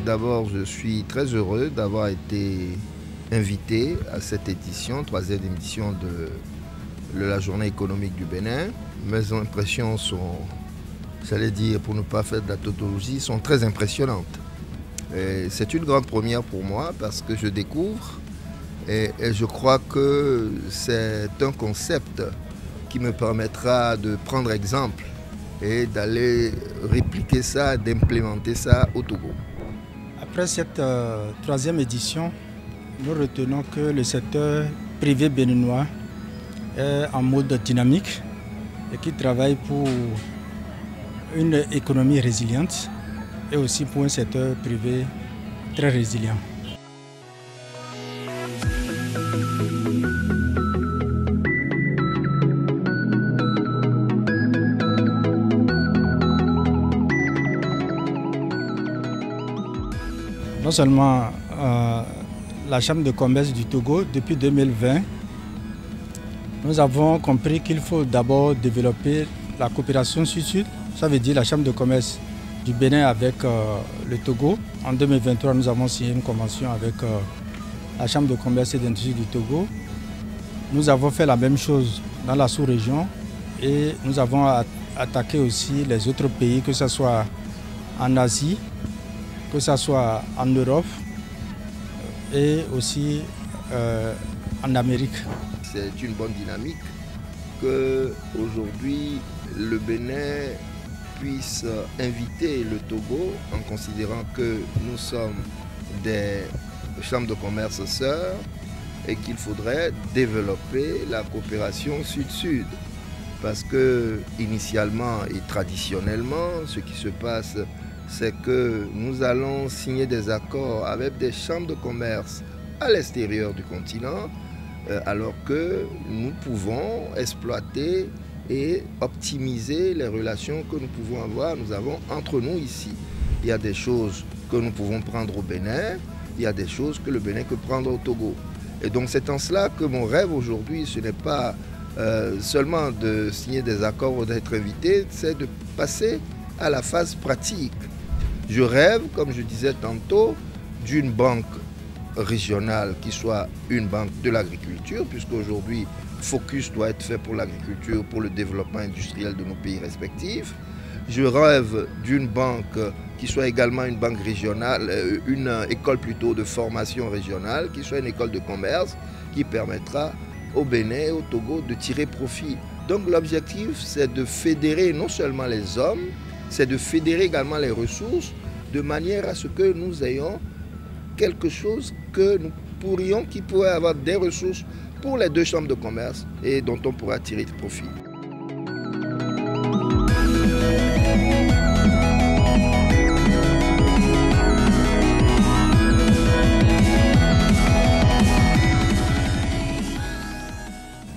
D'abord, je suis très heureux d'avoir été invité à cette édition, troisième édition de la journée économique du Bénin. Mes impressions sont, j'allais dire, pour ne pas faire de la tautologie, sont très impressionnantes. C'est une grande première pour moi parce que je découvre et je crois que c'est un concept qui me permettra de prendre exemple et d'aller répliquer ça, d'implémenter ça au Togo. Après cette troisième édition, nous retenons que le secteur privé béninois est en mode dynamique et qui travaille pour une économie résiliente et aussi pour un secteur privé très résilient. Non seulement la Chambre de commerce du Togo, depuis 2020, nous avons compris qu'il faut d'abord développer la coopération sud-sud. Ça veut dire la Chambre de commerce du Bénin avec le Togo. En 2023, nous avons signé une convention avec la Chambre de commerce et d'industrie du Togo. Nous avons fait la même chose dans la sous-région et nous avons attaqué aussi les autres pays, que ce soit en Asie, que ce soit en Europe et aussi en Amérique. C'est une bonne dynamique qu'aujourd'hui le Bénin puisse inviter le Togo en considérant que nous sommes des chambres de commerce sœurs et qu'il faudrait développer la coopération sud-sud. Parce que initialement et traditionnellement, ce qui se passe, c'est que nous allons signer des accords avec des chambres de commerce à l'extérieur du continent, alors que nous pouvons exploiter et optimiser les relations que nous pouvons avoir, nous avons entre nous ici. Il y a des choses que nous pouvons prendre au Bénin, il y a des choses que le Bénin peut prendre au Togo. Et donc c'est en cela que mon rêve aujourd'hui, ce n'est pas seulement de signer des accords ou d'être invité, c'est de passer à la phase pratique. Je rêve, comme je disais tantôt, d'une banque régionale qui soit une banque de l'agriculture, puisqu'aujourd'hui, focus doit être fait pour l'agriculture, pour le développement industriel de nos pays respectifs. Je rêve d'une banque qui soit également une banque régionale, une école plutôt de formation régionale, qui soit une école de commerce, qui permettra au Bénin et au Togo de tirer profit. Donc l'objectif, c'est de fédérer non seulement les hommes, c'est de fédérer également les ressources de manière à ce que nous ayons quelque chose que nous pourrions, qui pourrait avoir des ressources pour les deux chambres de commerce et dont on pourra tirer profit.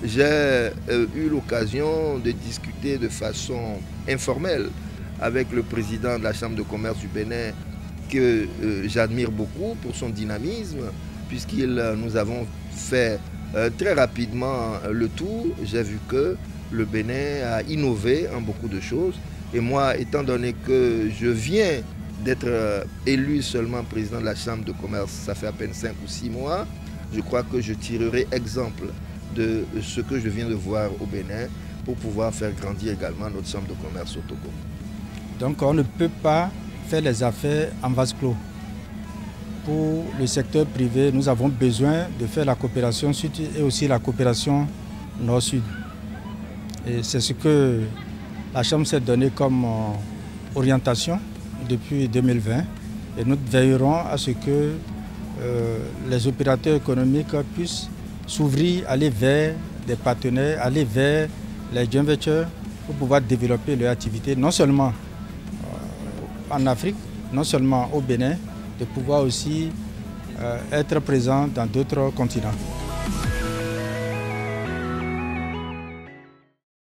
J'ai eu l'occasion de discuter de façon informelle avec le président de la Chambre de commerce du Bénin, que j'admire beaucoup pour son dynamisme, puisqu'il nous avons fait très rapidement le tour. J'ai vu que le Bénin a innové en beaucoup de choses. Et moi, étant donné que je viens d'être élu seulement président de la Chambre de commerce, ça fait à peine 5 ou 6 mois, je crois que je tirerai exemple de ce que je viens de voir au Bénin pour pouvoir faire grandir également notre Chambre de commerce au Togo. Donc on ne peut pas faire les affaires en vase clos. Pour le secteur privé, nous avons besoin de faire la coopération sud et aussi la coopération nord-sud. Et c'est ce que la Chambre s'est donné comme orientation depuis 2020. Et nous veillerons à ce que les opérateurs économiques puissent s'ouvrir, aller vers des partenaires, aller vers les joint ventures pour pouvoir développer leur activité, non seulement en Afrique, non seulement au Bénin, de pouvoir aussi être présent dans d'autres continents.